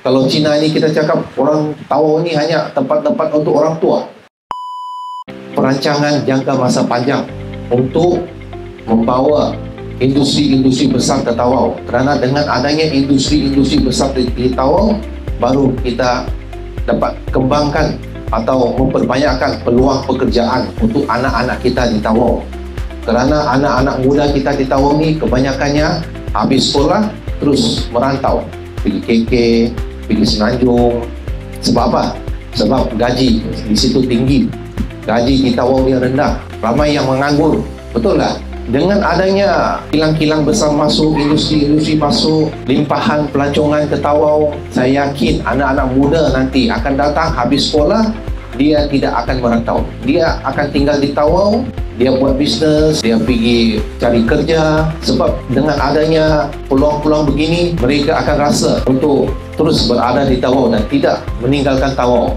Kalau Cina ni kita cakap orang Tawau ni hanya tempat-tempat untuk orang tua. Perancangan jangka masa panjang untuk membawa industri-industri besar ke Tawau. Kerana dengan adanya industri-industri besar di Tawau, baru kita dapat kembangkan atau memperbanyakkan peluang pekerjaan untuk anak-anak kita di Tawau. Kerana anak-anak muda kita di Tawau ni kebanyakannya habis sekolah terus merantau, pergi KK, pergi Semenanjung. Sebab apa? Sebab gaji di situ tinggi, gaji di Tawau ni rendah, ramai yang menganggur. Betul tak? Dengan adanya kilang-kilang besar masuk, industri-industri masuk, limpahan pelancongan ke Tawau, saya yakin anak-anak muda nanti akan datang habis sekolah, dia tidak akan merantau. Dia akan tinggal di Tawau, dia buat bisnes, dia pergi cari kerja. Sebab dengan adanya peluang-peluang begini, mereka akan rasa untuk terus berada di Tawau dan tidak meninggalkan Tawau.